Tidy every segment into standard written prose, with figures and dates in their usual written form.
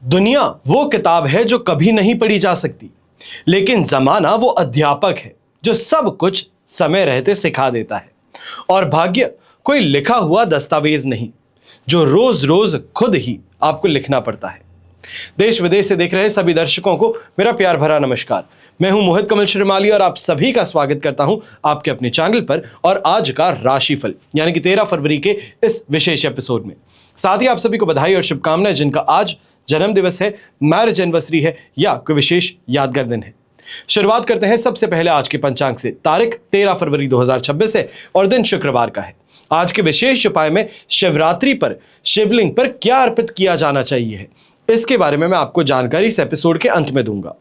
दुनिया वो किताब है जो कभी नहीं पढ़ी जा सकती, लेकिन जमाना वो अध्यापक है जो सब कुछ समय रहते सिखा देता है। और भाग्य कोई लिखा हुआ दस्तावेज नहीं जो रोज रोज खुद ही आपको लिखना पड़ता है। देश विदेश से देख रहे सभी दर्शकों को मेरा प्यार भरा नमस्कार। मैं हूं मोहित कमल श्रीमाली और आप सभी का स्वागत करता हूं आपके अपने चैनल पर और आज का राशिफल यानी कि 13 फरवरी के इस विशेष एपिसोड में। साथ ही आप सभी को बधाई और शुभकामनाएं जिनका आज जन्म दिवस है, मैरिज एनिवर्सरी है या कोई विशेष यादगार दिन है। शुरुआत करते हैं सबसे पहले आज के पंचांग से। तारीख 13 फरवरी 2026 है और दिन शुक्रवार का है। आज के विशेष उपाय में शिवरात्रि पर शिवलिंग पर क्या अर्पित किया जाना चाहिए है, इसके बारे में मैं आपको जानकारी इस एपिसोड के अंत में दूंगा।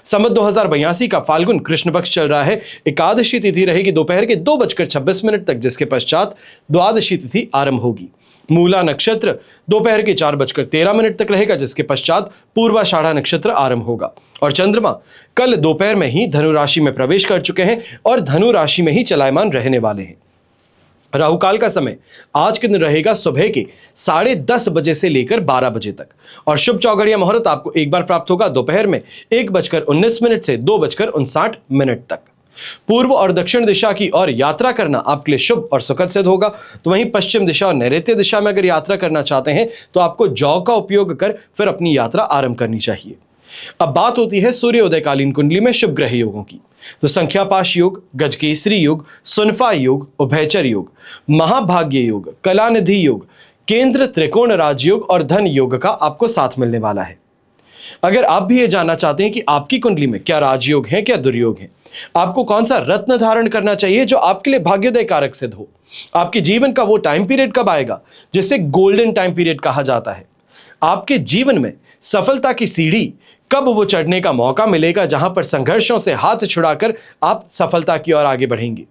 संवत 2082 का फाल्गुन कृष्ण पक्ष चल रहा है। एकादशी तिथि रहेगी दोपहर के 2:26 तक, जिसके पश्चात द्वादशी तिथि आरंभ होगी। मूला नक्षत्र दोपहर के 4:13 तक रहेगा, जिसके पश्चात पूर्वाषाढ़ा नक्षत्र आरंभ होगा। और चंद्रमा कल दोपहर में ही धनु राशि में प्रवेश कर चुके हैं और धनु राशि में ही चलायमान रहने वाले हैं। राहुकाल का समय आज के दिन रहेगा सुबह के 10:30 बजे से लेकर 12 बजे तक। और शुभ चौघड़िया मुहूर्त आपको एक बार प्राप्त होगा दोपहर में 1:19 से 2:59 तक। पूर्व और दक्षिण दिशा की ओर यात्रा करना आपके लिए शुभ और सुखद सिद्ध होगा। तो वहीं पश्चिम दिशा और नैऋत्य दिशा में अगर यात्रा करना चाहते हैं तो आपको जौ का उपयोग कर फिर अपनी यात्रा आरंभ करनी चाहिए। अब बात होती है सूर्योदयकालीन कुंडली में शुभ ग्रह योगों की। तो संख्यापाश योग, गजकेसरी योग, सुनफा योग, उभयचर योग, महाभाग्य योग, कलानिधि योग, केंद्र त्रिकोण राजयोग और धन योग का आपको साथ मिलने वाला है। अगर आप भी ये जानना चाहते हैं कि आपकी कुंडली में क्या राजयोग है, क्या दुर्योग है, आपको कौन सा रत्न धारण करना चाहिए जो आपके लिए भाग्योदय कारक सिद्ध हो, आपके जीवन का वो टाइम पीरियड कब आएगा जिसे गोल्डन टाइम पीरियड कहा जाता है, आपके जीवन में सफलता की सीढ़ी कब वो चढ़ने का मौका मिलेगा जहां पर संघर्षों से हाथ छुड़ाकर आप सफलता की ओर आगे बढ़ेंगे,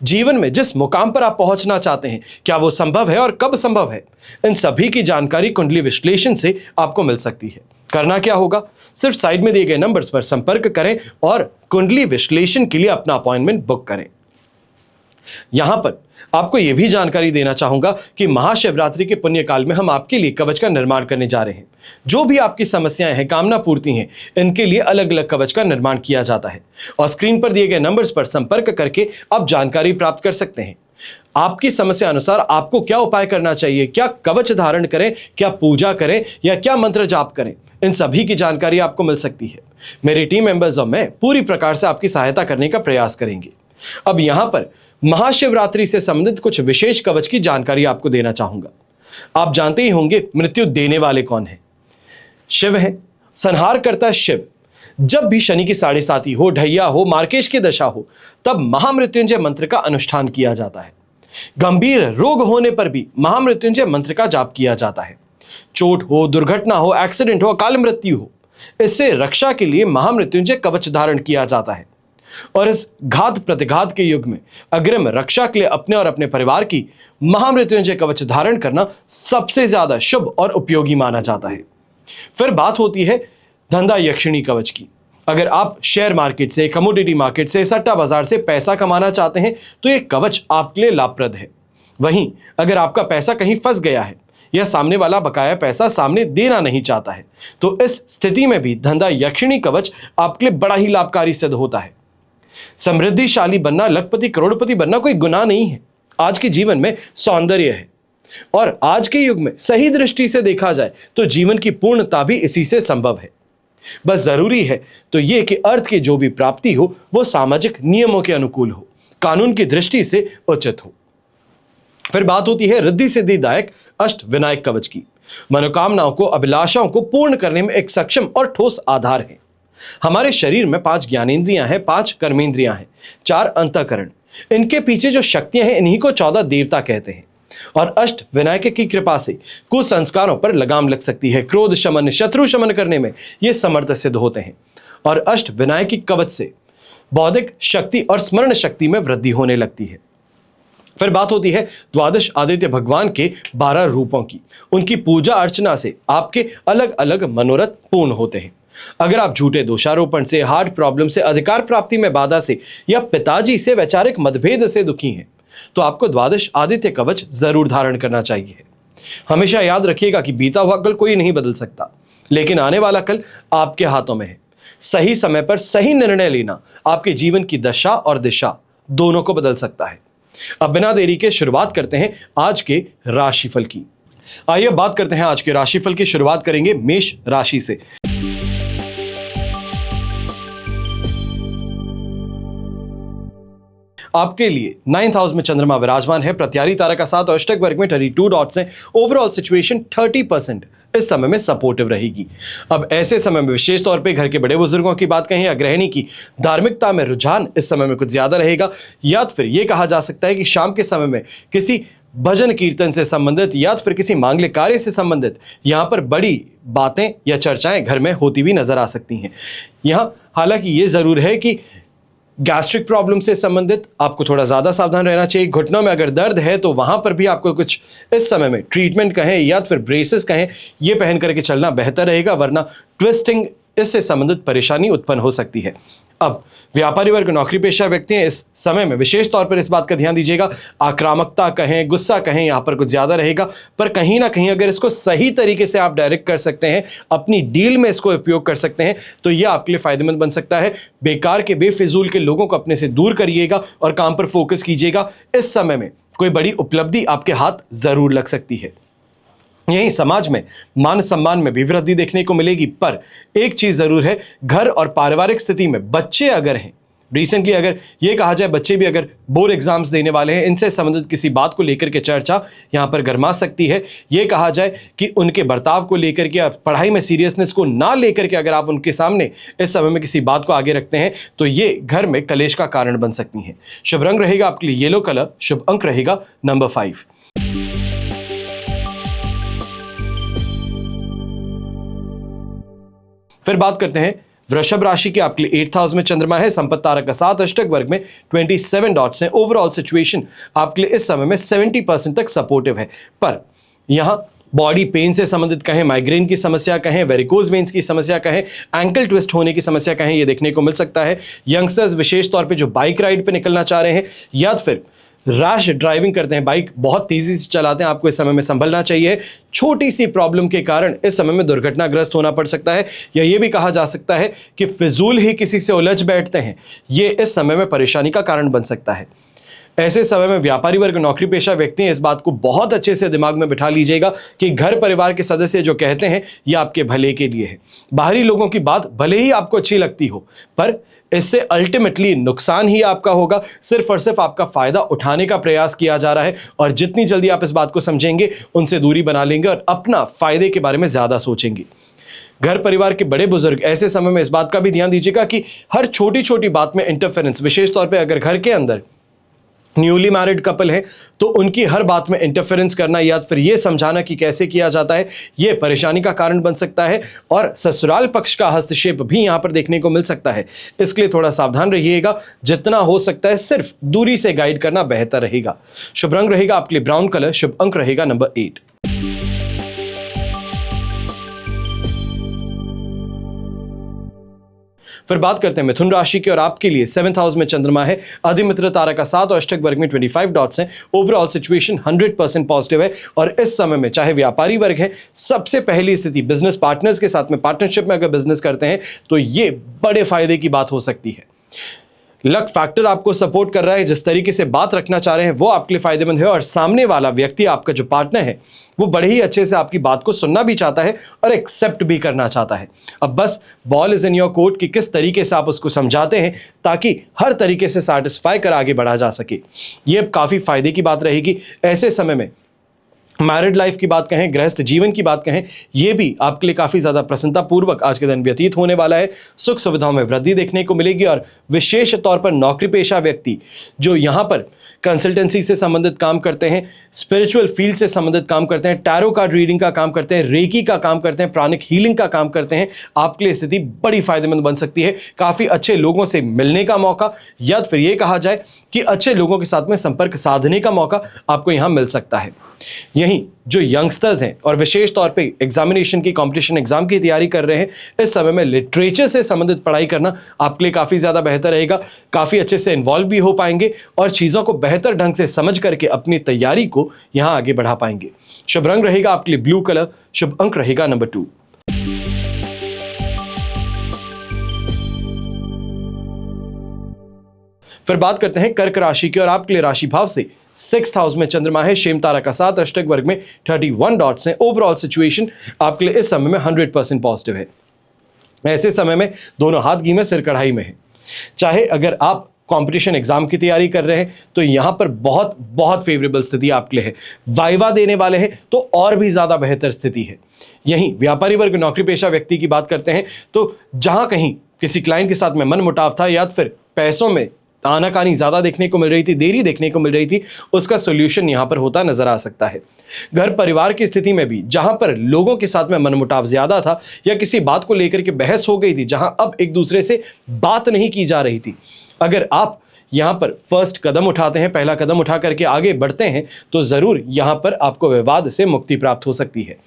जीवन में जिस मुकाम पर आप पहुंचना चाहते हैं क्या वो संभव है और कब संभव है, इन सभी की जानकारी कुंडली विश्लेषण से आपको मिल सकती है। करना क्या होगा, सिर्फ साइड में दिए गए नंबर्स पर संपर्क करें और कुंडली विश्लेषण के लिए अपना अपॉइंटमेंट बुक करें। यहां पर आपको यह भी जानकारी देना चाहूंगा कि महाशिवरात्रि के पुण्य काल में हम आपके लिए कवच का निर्माण करने जा रहे हैं। जो भी आपकी समस्याएं हैं, कामना पूर्ति हैं, इनके लिए अलग अलग कवच का निर्माण किया जाता है और स्क्रीन पर दिए गए नंबर्स पर संपर्क करके आप जानकारी प्राप्त कर सकते हैं। आपकी समस्या अनुसार आपको क्या उपाय करना चाहिए, क्या कवच धारण करें, क्या पूजा करें या क्या मंत्र जाप करें, इन सभी की जानकारी आपको मिल सकती है। मेरी टीम मेंबर्स और मैं पूरी प्रकार से आपकी सहायता करने का प्रयास करेंगे। अब यहां पर महाशिवरात्रि से संबंधित कुछ विशेष कवच की जानकारी आपको देना चाहूंगा। आप जानते ही होंगे मृत्यु देने वाले कौन है, शिव है, संहार करता शिव। जब भी शनि की 7.5 हो, ढैया हो, मार्केश की दशा हो, तब महामृत्युंजय मंत्र का अनुष्ठान किया जाता है। गंभीर रोग होने पर भी महामृत्युंजय मंत्र का जाप किया जाता है। चोट हो, दुर्घटना हो, एक्सीडेंट हो, अकाल मृत्यु हो, इससे रक्षा के लिए महामृत्युंजय कवच धारण किया जाता है। और इस घात प्रतिघात के युग में अग्रिम रक्षा के लिए अपने और अपने परिवार की महामृत्युंजय कवच धारण करना सबसे ज्यादा शुभ और उपयोगी माना जाता है। फिर बात होती है धंधा यक्षिणी कवच की। अगर आप शेयर मार्केट से, कमोडिटी मार्केट से, सट्टा बाजार से पैसा कमाना चाहते हैं तो यह कवच आपके लिए लाभप्रद है। वहीं अगर आपका पैसा कहीं फंस गया है या सामने वाला बकाया पैसा सामने देना नहीं चाहता है तो इस स्थिति में भी धंधा यक्षिणी कवच आपके लिए बड़ा ही लाभकारी सिद्ध होता है। समृद्धिशाली बनना, लखपति करोड़पति बनना कोई गुनाह नहीं है। आज के जीवन में सौंदर्य है और आज के युग में सही दृष्टि से देखा जाए तो जीवन की पूर्णता भी इसी से संभव है। बस जरूरी है तो यह कि अर्थ की जो भी प्राप्ति हो वो सामाजिक नियमों के अनुकूल हो, कानून की दृष्टि से उचित हो। फिर बात होती है रिद्धि सिद्धिदायक अष्ट विनायक कवच की। मनोकामनाओं को, अभिलाषाओं को पूर्ण करने में एक सक्षम और ठोस आधार है। हमारे शरीर में 5 ज्ञानेंद्रियां हैं, 5 कर्मेंद्रियां हैं, 4 अंतःकरण। इनके पीछे जो शक्तियां हैं इन्हीं को 14 देवता कहते हैं। और अष्ट विनायक की कृपा से कुसंस्कारों पर लगाम लग सकती है। क्रोध शमन, शत्रु शमन करने में ये समर्थ सिद्ध होते हैं। और अष्ट विनायक की कवच से बौद्धिक शक्ति और स्मरण शक्ति में वृद्धि होने लगती है। फिर बात होती है द्वादश आदित्य भगवान के 12 रूपों की। उनकी पूजा अर्चना से आपके अलग अलग मनोरथ पूर्ण होते हैं। अगर आप झूठे दोषारोपण से, हार्ट प्रॉब्लम से, अधिकार प्राप्ति में बाधा से या पिताजी से वैचारिक मतभेद से दुखी हैं तो आपको द्वादश आदित्य कवच जरूर धारण करना चाहिए। हमेशा याद रखिएगा कि बीता हुआ कल कोई नहीं बदल सकता। लेकिन आने वाला कल आपके हाथों में है। सही समय पर सही निर्णय लेना आपके जीवन की दशा और दिशा दोनों को बदल सकता है। अब बिना देरी के शुरुआत करते हैं आज के राशिफल की। आइए बात करते हैं आज के राशिफल की। शुरुआत करेंगे मेष राशि से। आपके लिए 9th हाउस में चंद्रमा विराजमान है। प्रत्यारी तारा का साथ और अष्टक वर्ग में 32 डॉट्स हैं। ओवरऑल सिचुएशन 30% इस समय में सपोर्टिव रहेगी। अब ऐसे समय में विशेष तौर पे घर के बड़े बुजुर्गों की बात कहें या गृहिणी की धार्मिकता में रुझान इस समय में कुछ ज्यादा रहेगा, या तो फिर यह कहा जा सकता है कि शाम के समय में किसी भजन कीर्तन से संबंधित या फिर किसी मांगलिक कार्य से संबंधित यहां पर बड़ी बातें या चर्चाएं घर में होती हुई नजर आ सकती हैं। यहां हालांकि यह जरूर है कि गैस्ट्रिक प्रॉब्लम से संबंधित आपको थोड़ा ज्यादा सावधान रहना चाहिए। घुटनों में अगर दर्द है तो वहां पर भी आपको कुछ इस समय में ट्रीटमेंट कहें या फिर ब्रेसेस कहें, यह पहन करके चलना बेहतर रहेगा, वरना ट्विस्टिंग इससे संबंधित परेशानी उत्पन्न हो सकती है। अब व्यापारी वर्ग, नौकरी पेशा व्यक्ति हैं, इस समय में विशेष तौर पर इस बात का ध्यान दीजिएगा, आक्रामकता कहें, गुस्सा कहें, यहां पर कुछ ज्यादा रहेगा, पर कहीं ना कहीं अगर इसको सही तरीके से आप डायरेक्ट कर सकते हैं, अपनी डील में इसको उपयोग कर सकते हैं, तो यह आपके लिए फायदेमंद बन सकता है। बेकार के बेफिजूल के लोगों को अपने से दूर करिएगा और काम पर फोकस कीजिएगा। इस समय में कोई बड़ी उपलब्धि आपके हाथ जरूर लग सकती है। यही समाज में मान सम्मान में भी वृद्धि देखने को मिलेगी, पर एक चीज जरूर है, घर और पारिवारिक स्थिति में बच्चे अगर हैं, रिसेंटली अगर यह कहा जाए बच्चे भी अगर बोर्ड एग्जाम्स देने वाले हैं, इनसे संबंधित किसी बात को लेकर के चर्चा यहां पर गरमा सकती है। यह कहा जाए कि उनके बर्ताव को लेकर के, पढ़ाई में सीरियसनेस को ना लेकर के अगर आप उनके सामने इस समय में किसी बात को आगे रखते हैं तो ये घर में कलेश का कारण बन सकती हैं। शुभ रंग रहेगा आपके लिए येलो कलर, शुभ अंक रहेगा नंबर 5। फिर बात करते हैं वृषभ राशि के। आपके लिए 8th हाउस में चंद्रमा है। संपत्ति तारक का साथ, अष्टक वर्ग में 27 डॉट्स हैं। ओवरऑल सिचुएशन आपके लिए इस समय में 70% तक सपोर्टिव है, पर यहां बॉडी पेन से संबंधित कहें, माइग्रेन की समस्या कहें, वेरिकोज वेन्स की समस्या कहें, एंकल ट्विस्ट होने की समस्या कहें, यह देखने को मिल सकता है। यंगस्टर्स विशेष तौर पे जो बाइक राइड पे निकलना चाह रहे हैं या फिर रैश ड्राइविंग करते हैं, बाइक बहुत तेजी से चलाते हैं, आपको इस समय में संभलना चाहिए। छोटी सी प्रॉब्लम के कारण इस समय में दुर्घटनाग्रस्त होना पड़ सकता है, या यह भी कहा जा सकता है कि फिजूल ही किसी से उलझ बैठते हैं, यह इस समय में परेशानी का कारण बन सकता है। ऐसे समय में व्यापारी वर्ग, नौकरी पेशा व्यक्ति हैं, इस बात को बहुत अच्छे से दिमाग में बिठा लीजिएगा कि घर परिवार के सदस्य जो कहते हैं यह आपके भले के लिए है। बाहरी लोगों की बात भले ही आपको अच्छी लगती हो, पर इससे अल्टीमेटली नुकसान ही आपका होगा। सिर्फ और सिर्फ आपका फायदा उठाने का प्रयास किया जा रहा है, और जितनी जल्दी आप इस बात को समझेंगे उनसे दूरी बना लेंगे और अपना फायदे के बारे में ज्यादा सोचेंगे। घर परिवार के बड़े बुजुर्ग, ऐसे समय में इस बात का भी ध्यान दीजिएगा कि हर छोटी छोटी बात में इंटरफेरेंस, विशेष तौर पर अगर घर के अंदर न्यूली मैरिड कपल है तो उनकी हर बात में इंटरफेरेंस करना या फिर ये समझाना कि कैसे किया जाता है, ये परेशानी का कारण बन सकता है, और ससुराल पक्ष का हस्तक्षेप भी यहां पर देखने को मिल सकता है। इसके लिए थोड़ा सावधान रहिएगा, जितना हो सकता है सिर्फ दूरी से गाइड करना बेहतर रहेगा। शुभ रंग रहेगा आपके लिए ब्राउन कलर, शुभ अंक रहेगा नंबर 8। फिर बात करते हैं मिथुन राशि की, और आपके लिए 7th हाउस में चंद्रमा है। अधिमित्र तारा का साथ और अष्टक वर्ग में 25 डॉट्स हैं। ओवरऑल सिचुएशन 100% पॉजिटिव है, और इस समय में चाहे व्यापारी वर्ग है, सबसे पहली स्थिति बिजनेस पार्टनर्स के साथ में पार्टनरशिप में अगर बिजनेस करते हैं तो ये बड़े फायदे की बात हो सकती है। लक फैक्टर आपको सपोर्ट कर रहा है, जिस तरीके से बात रखना चाह रहे हैं वो आपके लिए फायदेमंद है, और सामने वाला व्यक्ति, आपका जो पार्टनर है, वो बड़े ही अच्छे से आपकी बात को सुनना भी चाहता है और एक्सेप्ट भी करना चाहता है। अब बस ball is in your court कि किस तरीके से आप उसको समझाते हैं ताकि हर तरीके से सेटिस्फाई कर आगे बढ़ा जा सके। ये काफी फायदे की बात रहेगी। ऐसे समय में मैरिड लाइफ की बात कहें, गृहस्थ जीवन की बात कहें, यह भी आपके लिए काफी ज्यादा प्रसन्नतापूर्वक आज के दिन व्यतीत होने वाला है। सुख सुविधाओं में वृद्धि देखने को मिलेगी, और विशेष तौर पर नौकरी पेशा व्यक्ति जो यहां पर कंसल्टेंसी से संबंधित काम करते हैं, स्पिरिचुअल फील्ड से संबंधित काम करते हैं, टैरो कार्ड रीडिंग का काम करते हैं, रेकी का काम करते हैं, प्राणिक हीलिंग का काम करते हैं, आपके लिए स्थिति बड़ी फायदेमंद बन सकती है। काफी अच्छे लोगों से मिलने का मौका, या फिर यह कहा जाए कि अच्छे लोगों के साथ में संपर्क साधने का मौका आपको यहां मिल सकता है। यहीं जो यंगस्टर्स हैं और विशेष तौर पे एग्जामिनेशन की, कंपटीशन एग्जाम की तैयारी कर रहे हैं, इस समय में लिटरेचर से संबंधित पढ़ाई करना आपके लिए काफी ज्यादा बेहतर रहेगा। काफी अच्छे से इन्वॉल्व भी हो पाएंगे और चीजों को बेहतर ढंग से समझ करके अपनी तैयारी को यहां आगे बढ़ा पाएंगे। शुभ रंग रहेगा आपके लिए ब्लू कलर, शुभ अंक रहेगा नंबर 2। फिर बात करते हैं कर्क राशि की, और आपके लिए राशि भाव से 6th हाउस में चंद्रमा है, शेम तारा का साथ, अष्टक वर्ग में 31 डॉट्स हैं। ओवरऑल सिचुएशन आपके लिए इस समय में 100% पॉजिटिव है। ऐसे समय में दोनों हाथ घी में सिर कढ़ाई में है। चाहे अगर आप कंपटीशन एग्जाम की तैयारी कर रहे हैं तो यहां पर बहुत बहुत फेवरेबल स्थिति आपके लिए है। वाइवा देने वाले हैं तो और भी ज्यादा बेहतर स्थिति है। यहीं व्यापारी वर्ग, नौकरी पेशा व्यक्ति की बात करते हैं तो जहां कहीं किसी क्लाइंट के साथ में मन मुटाव था या फिर पैसों में आनाकानी ज्यादा देखने को मिल रही थी, देरी देखने को मिल रही थी, उसका सोल्यूशन यहां पर होता नजर आ सकता है। घर परिवार की स्थिति में भी जहां पर लोगों के साथ में मनमुटाव ज्यादा था या किसी बात को लेकर के बहस हो गई थी, जहां अब एक दूसरे से बात नहीं की जा रही थी, अगर आप यहां पर फर्स्ट कदम उठाते हैं, पहला कदम उठा करके आगे बढ़ते हैं तो जरूर यहां पर आपको विवाद से मुक्ति प्राप्त हो सकती है।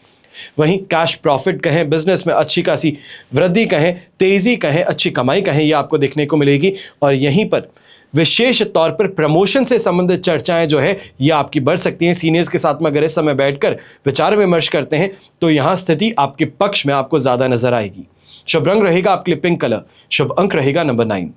वहीं कैश प्रॉफिट कहें, बिजनेस में अच्छी खासी वृद्धि कहें, तेजी कहें, अच्छी कमाई कहें, यह आपको देखने को मिलेगी। और यहीं पर विशेष तौर पर प्रमोशन से संबंधित चर्चाएं जो है ये आपकी बढ़ सकती हैं। सीनियर्स के साथ में अगर इस समय बैठकर विचार विमर्श करते हैं तो यहां स्थिति आपके पक्ष में आपको ज्यादा नजर आएगी। शुभ रंग रहेगा आपके लिए पिंक कलर, शुभ अंक रहेगा नंबर 9।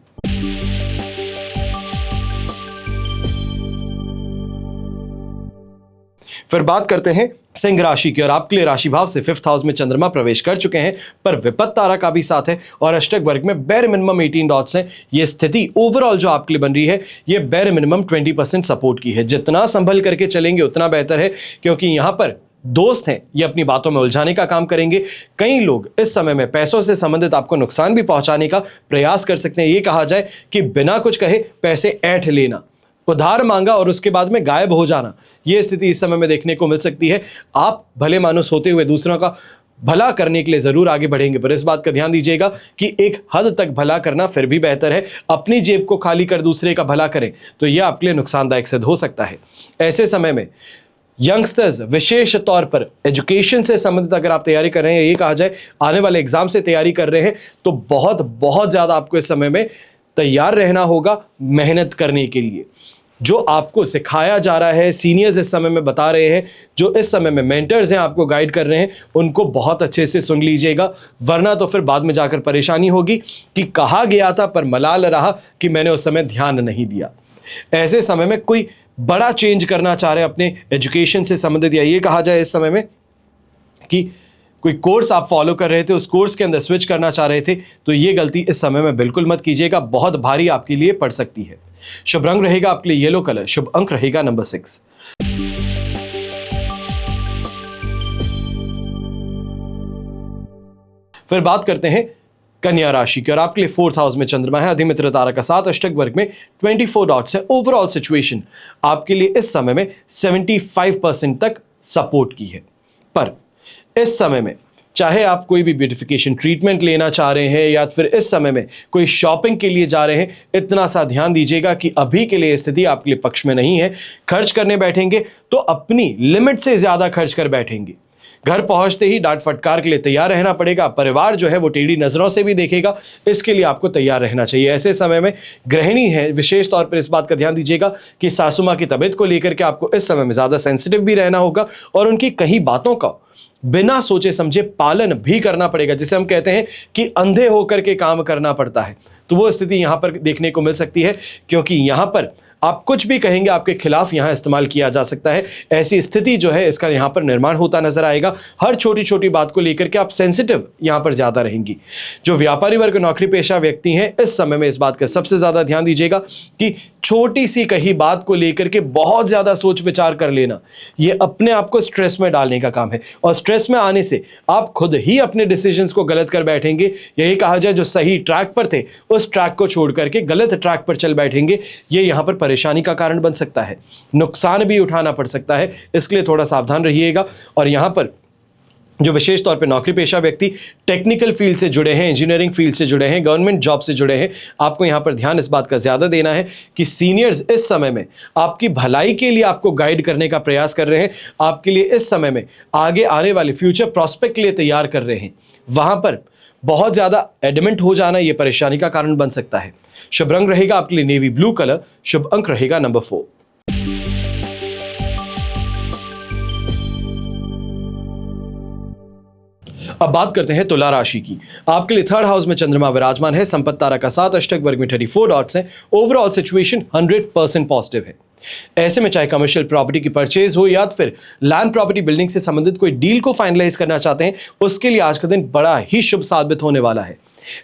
फिर बात करते हैं सिंह राशि की, और आपके लिए राशि भाव से 5th हाउस में चंद्रमा प्रवेश कर चुके हैं, पर विपत्त तारा का भी साथ है और अष्टक वर्ग में बेर मिनिमम 18 डॉट्स हैं। ये स्थिति ओवरऑल जो आपके लिए बन रही है ये बेर मिनिमम 20% सपोर्ट की है। जितना संभल करके चलेंगे उतना बेहतर है, क्योंकि यहां पर दोस्त हैं ये अपनी बातों में उलझाने का काम करेंगे। कई लोग इस समय में पैसों से संबंधित आपको नुकसान भी पहुंचाने का प्रयास कर सकते हैं। ये कहा जाए कि बिना कुछ कहे पैसे ऐंठ लेना, उधार मांगा और उसके बाद में गायब हो जाना, यह स्थिति इस समय में देखने को मिल सकती है। आप भले मानुस होते हुए दूसरों का भला करने के लिए जरूर आगे बढ़ेंगे, पर इस बात का ध्यान दीजिएगा कि एक हद तक भला करना फिर भी बेहतर है। अपनी जेब को खाली कर दूसरे का भला करें तो यह आपके लिए नुकसानदायक सिद्ध हो सकता है। ऐसे समय में यंगस्टर्स, विशेष तौर पर एजुकेशन से संबंधित अगर आप तैयारी कर रहे हैं, ये कहा जाए आने वाले एग्जाम से तैयारी कर रहे हैं, तो बहुत बहुत ज्यादा आपको इस समय में तैयार रहना होगा मेहनत करने के लिए। जो आपको सिखाया जा रहा है, सीनियर्स इस समय में बता रहे हैं, जो इस समय में मेंटर्स हैं आपको गाइड कर रहे हैं, उनको बहुत अच्छे से सुन लीजिएगा, वरना तो फिर बाद में जाकर परेशानी होगी कि कहा गया था पर मलाल रहा कि मैंने उस समय ध्यान नहीं दिया। ऐसे समय में कोई बड़ा चेंज करना चाह रहे हैं अपने एजुकेशन से संबंधित, या ये कहा जाए इस समय में कि कोई कोर्स आप फॉलो कर रहे थे, उस कोर्स के अंदर स्विच करना चाह रहे थे, तो ये गलती इस समय में बिल्कुल मत कीजिएगा, बहुत भारी आपके लिए पड़ सकती है। शुभ रंग रहेगा आपके लिए येलो कलर, शुभ अंक रहेगा नंबर 6। फिर बात करते हैं कन्या राशि की, और आपके लिए 4th हाउस में चंद्रमा है, अधिमित्र तारा का साथ, अष्टक वर्ग में 24 डॉट्स है। ओवरऑल सिचुएशन आपके लिए इस समय में 75% तक सपोर्ट की है। पर इस समय में चाहे आप कोई भी ब्यूटिफिकेशन ट्रीटमेंट लेना चाह रहे हैं या फिर इस समय में कोई शॉपिंग के लिए जा रहे हैं, इतना सा ध्यान दीजिएगा कि अभी के लिए स्थिति आपके लिए पक्ष में नहीं है। खर्च करने बैठेंगे तो अपनी लिमिट से ज्यादा खर्च कर बैठेंगे। घर पहुंचते ही डांट फटकार के लिए तैयार रहना पड़ेगा। परिवार जो है वो टेढ़ी नजरों से भी देखेगा, इसके लिए आपको तैयार रहना चाहिए। ऐसे समय में गृहिणी है, विशेष तौर पर इस बात का ध्यान दीजिएगा कि सासू माँ की तबीयत को लेकर के आपको इस समय में ज्यादा सेंसिटिव भी रहना होगा और उनकी कई बातों का बिना सोचे समझे पालन भी करना पड़ेगा, जिसे हम कहते हैं कि अंधे होकर के काम करना पड़ता है। तो वो स्थिति यहां पर देखने को मिल सकती है, क्योंकि यहां पर आप कुछ भी कहेंगे आपके खिलाफ यहां इस्तेमाल किया जा सकता है। ऐसी स्थिति जो है इसका यहां पर निर्माण होता नजर आएगा। हर छोटी छोटी बात को लेकर के आप सेंसिटिव यहां पर ज्यादा रहेंगी। जो व्यापारी वर्ग, नौकरी पेशा व्यक्ति हैं, इस समय में इस बात का सबसे ज्यादा ध्यान दीजिएगा कि छोटी सी कही बात को लेकर के बहुत ज्यादा सोच विचार कर लेना, ये अपने आप को स्ट्रेस में डालने का काम है और स्ट्रेस में आने से आप खुद ही अपने डिसीजंस को गलत कर बैठेंगे। यही कहा जाए जो सही ट्रैक पर थे उस ट्रैक को छोड़ करके गलत ट्रैक पर चल बैठेंगे, ये यहां पर परेशानी का कारण बन सकता है, नुकसान भी उठाना पड़ सकता है। इसके लिए थोड़ा सावधान रहिएगा। और यहां पर जो विशेष तौर पे नौकरी पेशा व्यक्ति टेक्निकल फील्ड से जुड़े हैं, इंजीनियरिंग फील्ड से जुड़े हैं, गवर्नमेंट जॉब से जुड़े हैं, आपको यहां पर ध्यान इस बात का ज्यादा देना है कि सीनियर्स इस समय में आपकी भलाई के लिए आपको गाइड करने का प्रयास कर रहे हैं, आपके लिए इस समय में आगे आने वाले फ्यूचर प्रोस्पेक्ट के लिए तैयार कर रहे हैं। वहां पर बहुत ज्यादा एडमेंट हो जाना यह परेशानी का कारण बन सकता है। शुभ रंग रहेगा आपके लिए नेवी ब्लू कलर, शुभ अंक रहेगा नंबर 4। अब बात करते हैं तुला राशि की। आपके लिए थर्ड हाउस में चंद्रमा विराजमान है, संपत्ति तारा का 7, अष्टक वर्ग में 34 डॉट्स हैं। ओवरऑल सिचुएशन 100% पॉजिटिव है। ऐसे में चाहे कमर्शियल प्रॉपर्टी की परचेज हो या फिर लैंड प्रॉपर्टी बिल्डिंग से संबंधित कोई डील को फाइनलाइज करना चाहते हैं, उसके लिए आज का दिन बड़ा ही शुभ साबित होने वाला है।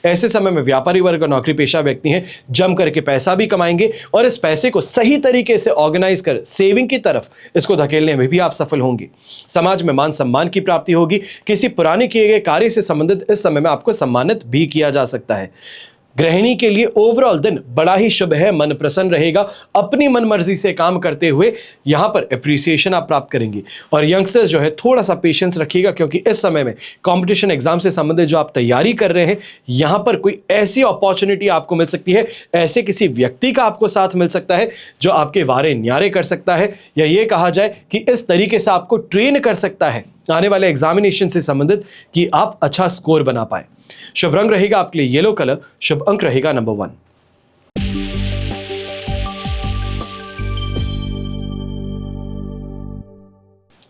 ऐसे समय में व्यापारी वर्ग और नौकरी पेशा व्यक्ति हैं, जम करके पैसा भी कमाएंगे और इस पैसे को सही तरीके से ऑर्गेनाइज कर सेविंग की तरफ इसको धकेलने में भी आप सफल होंगे। समाज में मान सम्मान की प्राप्ति होगी। किसी पुराने किए गए कार्य से संबंधित इस समय में आपको सम्मानित भी किया जा सकता है। गृहिणी के लिए ओवरऑल दिन बड़ा ही शुभ है, मन प्रसन्न रहेगा। अपनी मन मर्जी से काम करते हुए यहां पर अप्रिसिएशन आप प्राप्त करेंगे। और यंगस्टर्स जो है थोड़ा सा पेशेंस रखिएगा, क्योंकि इस समय में कंपटीशन एग्जाम से संबंधित जो आप तैयारी कर रहे हैं, यहां पर कोई ऐसी अपॉर्चुनिटी आपको मिल सकती है, ऐसे किसी व्यक्ति का आपको साथ मिल सकता है जो आपके वारे न्यारे कर सकता है, या ये कहा जाए कि इस तरीके से आपको ट्रेन कर सकता है आने वाले एग्जामिनेशन से संबंधित कि आप अच्छा स्कोर बना पाए। शुभ रंग रहेगा आपके लिए येलो कलर। शुभ अंक रहेगा नंबर 1।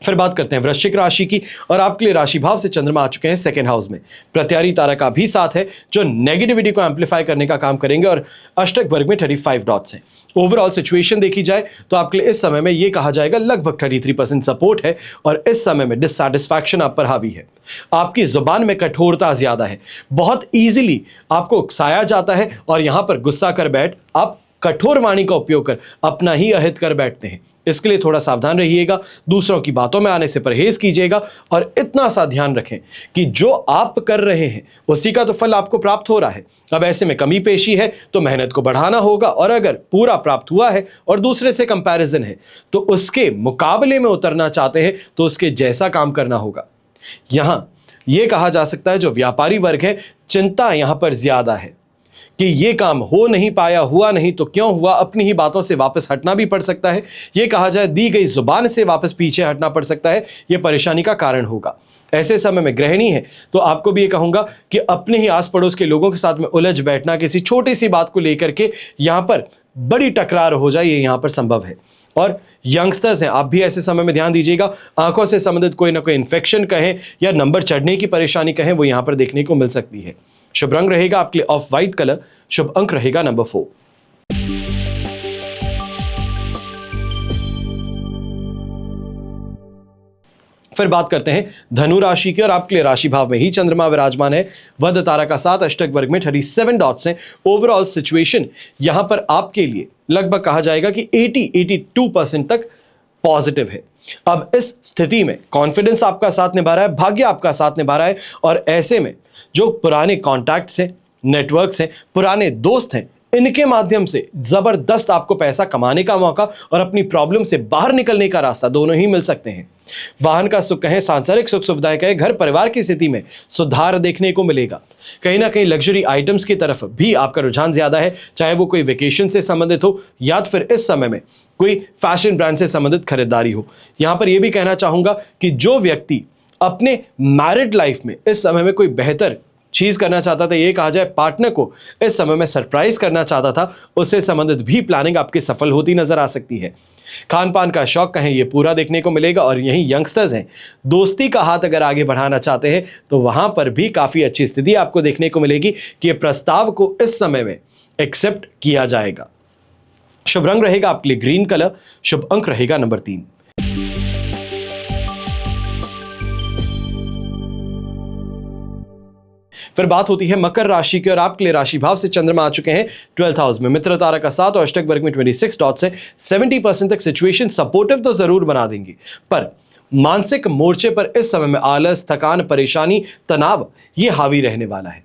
फिर बात करते हैं वृश्चिक राशि की, और आपके लिए राशि भाव से चंद्रमा आ चुके हैं सेकंड हाउस में। प्रत्यारी तारा का भी साथ है जो नेगेटिविटी को एम्पलीफाई करने का काम करेंगे, और अष्टक वर्ग में 35 डॉट्स हैं। ओवरऑल सिचुएशन देखी जाए तो आपके लिए इस समय में यह कहा जाएगा लगभग 33% सपोर्ट है, और इस समय में डिससैटिस्फैक्शन आप पर हावी है। आपकी जुबान में कठोरता ज्यादा है, बहुत इजीली आपको उकसाया जाता है, और यहां पर गुस्सा कर बैठ आप कठोर वाणी का उपयोग कर अपना ही अहित कर बैठते हैं। इसके लिए थोड़ा सावधान रहिएगा, दूसरों की बातों में आने से परहेज कीजिएगा, और इतना सा ध्यान रखें कि जो आप कर रहे हैं उसी का तो फल आपको प्राप्त हो रहा है। अब ऐसे में कमी पेशी है तो मेहनत को बढ़ाना होगा, और अगर पूरा प्राप्त हुआ है और दूसरे से कंपैरिजन है तो उसके मुकाबले में उतरना चाहते हैं तो उसके जैसा काम करना होगा। यहां यह कहा जा सकता है जो व्यापारी वर्ग है, चिंता यहां पर ज्यादा है कि ये काम हो नहीं पाया, हुआ नहीं तो क्यों हुआ। अपनी ही बातों से वापस हटना भी पड़ सकता है, ये कहा जाए दी गई जुबान से वापस पीछे हटना पड़ सकता है, ये परेशानी का कारण होगा। ऐसे समय में गृहिणी है तो आपको भी ये कहूंगा कि अपने ही आस पड़ोस के लोगों के साथ में उलझ बैठना, किसी छोटी सी बात को लेकर के यहां पर बड़ी टकरार हो जाए, ये यहां पर संभव है। और यंगस्टर्स हैं, आप भी ऐसे समय में ध्यान दीजिएगा, आंखों से संबंधित कोई ना कोई इन्फेक्शन कहें या नंबर चढ़ने की परेशानी कहें, वो यहां पर देखने को मिल सकती है। शुभ रंग रहेगा आपके लिए ऑफ व्हाइट कलर। शुभ अंक रहेगा नंबर 4। फिर बात करते हैं धनु राशि की, और आपके लिए राशि भाव में ही चंद्रमा विराजमान है। वध तारा का 7, अष्टक वर्ग में 37 डॉट्स हैं। ओवरऑल सिचुएशन यहां पर आपके लिए लगभग कहा जाएगा कि 80-82% तक पॉजिटिव है। अब इस स्थिति में कॉन्फिडेंस आपका साथ निभा रहा है, भाग्य आपका साथ निभा रहा है, और ऐसे में जो पुराने कॉन्टैक्ट्स हैं, नेटवर्क्स हैं, पुराने दोस्त हैं, इनके माध्यम से जबरदस्त आपको पैसा कमाने का मौका और अपनी प्रॉब्लम से बाहर निकलने का रास्ता दोनों ही मिल सकते हैं। वाहन का सुख कहें, सांसारिक सुख सुविधाएं कहें, घर परिवार की स्थिति में सुधार देखने को मिलेगा। कहीं ना कहीं लग्जरी आइटम्स की तरफ भी आपका रुझान ज्यादा है, चाहे वो कोई वेकेशन से संबंधित हो या फिर इस समय में कोई फैशन ब्रांड से संबंधित खरीदारी हो। यहां पर यह भी कहना चाहूंगा कि जो व्यक्ति अपने मैरिड लाइफ में इस समय में कोई बेहतर चीज करना चाहता था, ये कहा जाए पार्टनर को इस समय में सरप्राइज करना चाहता था, उससे संबंधित भी प्लानिंग आपकी सफल होती नजर आ सकती है। खान पान का शौक कहें, ये पूरा देखने को मिलेगा। और यही यंगस्टर्स हैं, दोस्ती का हाथ अगर आगे बढ़ाना चाहते हैं तो वहां पर भी काफी अच्छी स्थिति आपको देखने को मिलेगी कि प्रस्ताव को इस समय में एक्सेप्ट किया जाएगा। शुभ रंग रहेगा आपके लिए ग्रीन कलर। शुभ अंक रहेगा नंबर 3। फिर बात होती है मकर राशि की, और आपके लिए राशि भाव से चंद्रमा आ चुके हैं 12th हाउस में। मित्र तारा का 7 और अष्टक वर्ग में 26 डॉट्स है। 70% तक सिचुएशन सपोर्टिव तो जरूर बना देंगे, पर मानसिक मोर्चे पर इस समय में आलस, थकान, परेशानी, तनाव ये हावी रहने वाला है।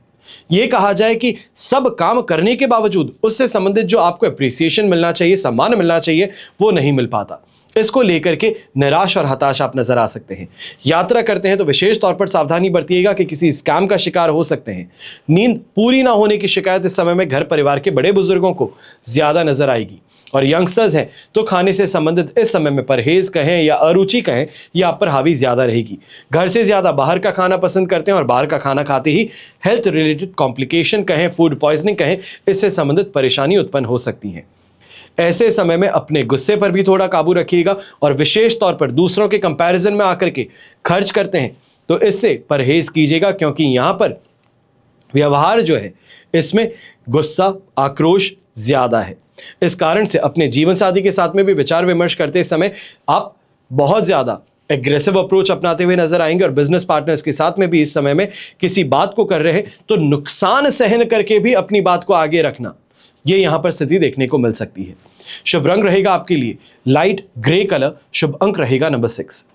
यह कहा जाए कि सब काम करने के बावजूद उससे संबंधित जो आपको अप्रिसिएशन मिलना चाहिए, सम्मान मिलना चाहिए, वो नहीं मिल पाता। इसको लेकर के निराश और हताश आप नजर आ सकते हैं। यात्रा करते हैं तो विशेष तौर पर सावधानी बरतिएगा कि किसी स्कैम का शिकार हो सकते हैं। नींद पूरी ना होने की शिकायत इस समय में घर परिवार के बड़े बुजुर्गों को ज्यादा नजर आएगी। और यंगस्टर्स हैं तो खाने से संबंधित इस समय में परहेज कहें या अरुचि कहें, यह आप पर हावी ज्यादा रहेगी। घर से ज्यादा बाहर का खाना पसंद करते हैं, और बाहर का खाना खाते ही हेल्थ रिलेटेड कॉम्प्लिकेशन कहें, फूड पॉइजनिंग कहें, इससे संबंधित परेशानी उत्पन्न हो सकती है। ऐसे समय में अपने गुस्से पर भी थोड़ा काबू रखिएगा, और विशेष तौर पर दूसरों के कंपैरिजन में आकर के खर्च करते हैं तो इससे परहेज कीजिएगा, क्योंकि यहां पर व्यवहार जो है इसमें गुस्सा, आक्रोश ज्यादा है। इस कारण से अपने जीवन साथी के साथ में भी विचार विमर्श करते समय आप बहुत ज्यादा एग्रेसिव अप्रोच अपनाते हुए नजर आएंगे, और बिजनेस पार्टनर्स के साथ में भी इस समय में किसी बात को कर रहे हैं तो नुकसान सहन करके भी अपनी बात को आगे रखना, ये यहां पर स्थिति देखने को मिल सकती है। शुभ रंग रहेगा आपके लिए लाइट ग्रे कलर, शुभ अंक रहेगा नंबर 6।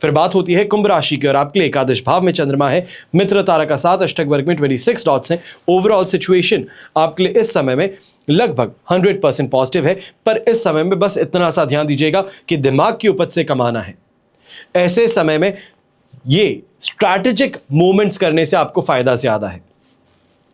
फिर बात होती है कुंभ राशि की, और आपके लिए एकादश भाव में चंद्रमा है, मित्र तारा का साथ, अष्टक वर्ग में 26 डॉट्स हैं। ओवरऑल सिचुएशन आपके लिए इस समय में लगभग 100% पॉजिटिव है, पर इस समय में बस इतना सा ध्यान दीजिएगा कि दिमाग की उपज से कमाना है। ऐसे समय में ये स्ट्रैटेजिक मूवमेंट्स करने से आपको फायदा ज्यादा है,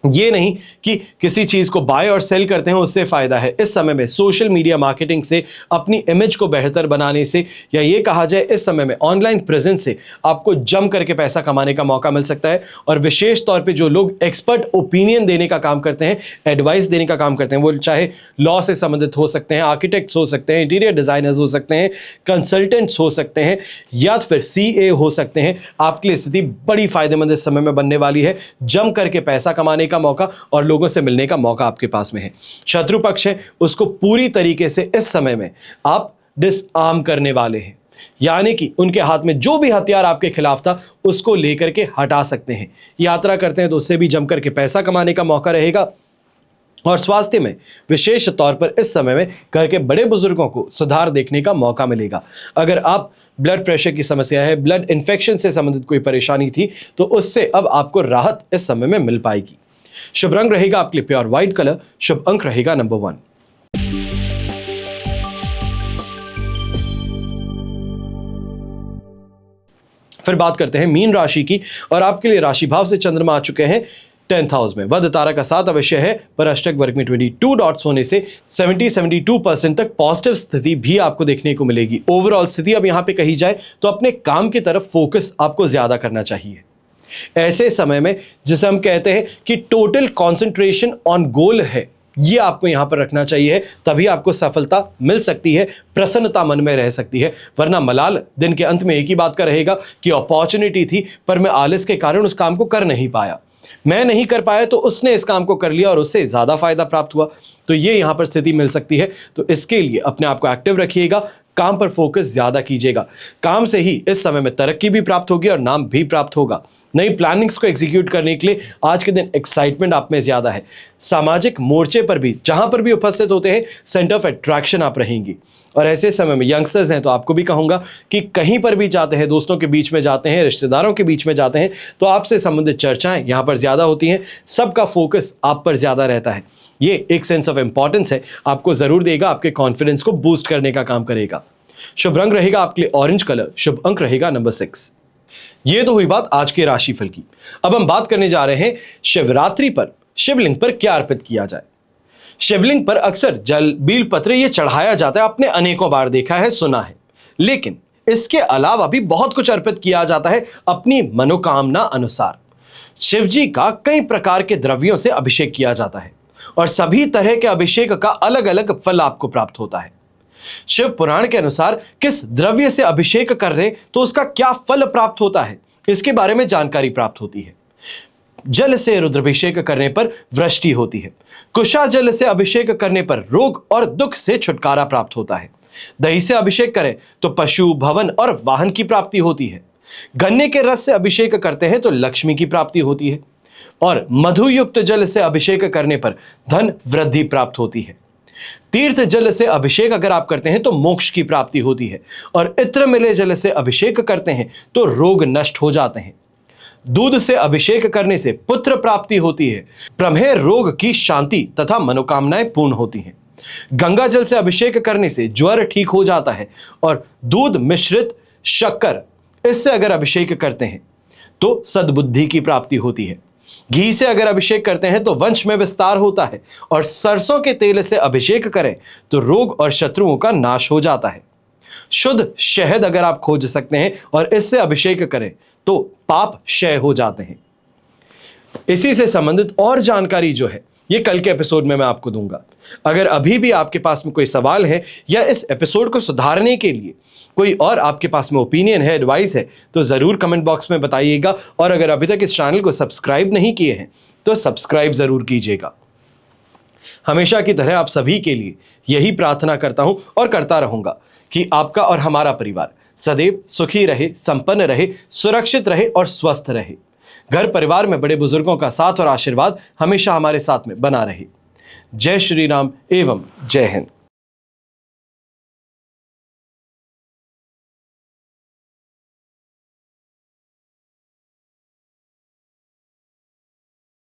ये नहीं कि किसी चीज को बाय और सेल करते हैं उससे फायदा है। इस समय में सोशल मीडिया मार्केटिंग से, अपनी इमेज को बेहतर बनाने से, या ये कहा जाए इस समय में ऑनलाइन प्रेजेंस से आपको जम करके पैसा कमाने का मौका मिल सकता है। और विशेष तौर पे जो लोग एक्सपर्ट ओपिनियन देने का काम करते हैं, एडवाइस देने का काम करते हैं, वो चाहे लॉ से संबंधित हो सकते हैं, आर्किटेक्ट्स हो सकते हैं, इंटीरियर डिजाइनर्स हो सकते हैं, कंसल्टेंट्स हो सकते हैं, या फिर CA हो सकते हैं, आपके लिए स्थिति बड़ी फायदेमंद इस समय में बनने वाली है। जम करके पैसा कमाने का मौका और लोगों से मिलने का मौका आपके पास में है। शत्रु पक्ष है उसको पूरी तरीके से इस समय में आप डिसआर्म करने वाले हैं, यानी कि उनके हाथ में जो भी हथियार आपके खिलाफ था उसको लेकर के हटा सकते हैं। यात्रा करते हैं तो उससे भी जम करके पैसा कमाने का मौका रहेगा। और स्वास्थ्य में विशेष तौर पर इस समय में घर के बड़े बुजुर्गों को सुधार देखने का मौका मिलेगा। अगर आप ब्लड प्रेशर की समस्या है, ब्लड इन्फेक्शन से संबंधित कोई परेशानी थी, तो उससे अब आपको राहत इस समय में मिल पाएगी। शुभ रंग रहेगा आपके लिए प्योर व्हाइट कलर, शुभ अंक रहेगा नंबर 1। फिर बात करते हैं मीन राशि की, और आपके लिए राशि भाव से चंद्रमा आ चुके हैं 10th हाउस में। वध तारा का साथ अवश्य है, पर अष्टक वर्ग में 22 डॉट्स होने से 70-72% तक पॉजिटिव स्थिति भी आपको देखने को मिलेगी। ओवरऑल स्थिति अब यहां पे कही जाए तो अपने काम की तरफ फोकस आपको ज्यादा करना चाहिए। ऐसे समय में जिसे हम कहते हैं कि टोटल कंसंट्रेशन ऑन गोल है, ये आपको यहां पर रखना चाहिए, तभी आपको सफलता मिल सकती है, प्रसन्नता मन में रह सकती है। वरना मलाल दिन के अंत में एक ही बात का रहेगा कि अपॉर्चुनिटी थी पर मैं आलस के कारण उस काम को कर नहीं पाया, मैं नहीं कर पाया तो उसने इस काम को कर लिया और उससे ज्यादा फायदा प्राप्त हुआ। तो ये यहां पर स्थिति मिल सकती है। तो इसके लिए अपने आप को एक्टिव रखिएगा, काम पर फोकस ज्यादा कीजिएगा। काम से ही इस समय में तरक्की भी प्राप्त होगी और नाम भी प्राप्त होगा। नई प्लानिंग्स को एग्जीक्यूट करने के लिए आज के दिन एक्साइटमेंट आप में ज्यादा है। सामाजिक मोर्चे पर भी जहां पर भी उपस्थित होते हैं, सेंटर ऑफ अट्रैक्शन आप रहेंगी। और ऐसे समय में यंगस्टर्स हैं तो आपको भी कहूंगा कि कहीं पर भी जाते हैं, दोस्तों के बीच में जाते हैं, रिश्तेदारों के बीच में जाते हैं, तो आपसे संबंधित चर्चाएं यहां पर ज्यादा होती हैं। सबका फोकस आप पर ज्यादा रहता है। ये एक सेंस ऑफ इंपॉर्टेंस है, आपको जरूर देगा, आपके कॉन्फिडेंस को बूस्ट करने का काम करेगा। शुभ रंग रहेगा आपके लिए ऑरेंज कलर, शुभ अंक रहेगा नंबर 6। ये तो हुई बात आज के राशिफल की। अब हम बात करने जा रहे हैं शिवरात्रि पर शिवलिंग पर क्या अर्पित किया जाए। शिवलिंग पर अक्सर जल, बील पत्र ये चढ़ाया जाता है, आपने अनेकों बार देखा है, सुना है। लेकिन इसके अलावा भी बहुत कुछ अर्पित किया जाता है अपनी मनोकामना अनुसार। शिव जी का कई प्रकार के द्रव्यों से अभिषेक किया जाता है और सभी तरह के अभिषेक का अलग अलग फल आपको प्राप्त होता है। शिव पुराण के अनुसार किस द्रव्य से अभिषेक कर रहे तो उसका क्या फल प्राप्त होता है, इसके बारे में जानकारी प्राप्त होती है। जल से रुद्राभिषेक करने पर वृष्टि होती है। कुशा जल से अभिषेक करने पर रोग और दुख से छुटकारा प्राप्त होता है। दही से अभिषेक करें तो पशु, भवन और वाहन की प्राप्ति होती है। गन्ने के रस से अभिषेक करते हैं तो लक्ष्मी की प्राप्ति होती है। और मधुयुक्त जल से अभिषेक करने पर धन वृद्धि प्राप्त होती है। तीर्थ जल से अभिषेक अगर आप करते हैं तो मोक्ष की प्राप्ति होती है। और इत्र मिले जल से अभिषेक करते हैं तो रोग नष्ट हो जाते हैं। दूध से अभिषेक करने से पुत्र प्राप्ति होती है। प्रमेह रोग की शांति तथा मनोकामनाएं पूर्ण होती हैं। गंगा जल से अभिषेक करने से ज्वर ठीक हो जाता है। और दूध मिश्रित शक्कर, इससे अगर अभिषेक करते हैं तो सद्बुद्धि की प्राप्ति होती है। घी से अगर अभिषेक करते हैं तो वंश में विस्तार होता है। और सरसों के तेल से अभिषेक करें तो रोग और शत्रुओं का नाश हो जाता है। शुद्ध शहद अगर आप खोज सकते हैं और इससे अभिषेक करें तो पाप क्षय हो जाते हैं। इसी से संबंधित और जानकारी जो है ये कल के एपिसोड में मैं आपको दूंगा। अगर अभी भी आपके पास में कोई सवाल है या इस एपिसोड को सुधारने के लिए कोई और आपके पास में ओपिनियन है, एडवाइस है, तो ज़रूर कमेंट बॉक्स में बताइएगा। और अगर अभी तक इस चैनल को सब्सक्राइब नहीं किए हैं तो सब्सक्राइब ज़रूर कीजिएगा। हमेशा की तरह आप सभी के लिए यही प्रार्थना करता हूं और करता रहूंगा कि आपका और हमारा परिवार सदैव सुखी रहे, संपन्न रहे, सुरक्षित रहे और स्वस्थ रहे। घर परिवार में बड़े बुजुर्गों का साथ और आशीर्वाद हमेशा हमारे साथ में बना रहे। जय श्री राम एवं जय हिंद।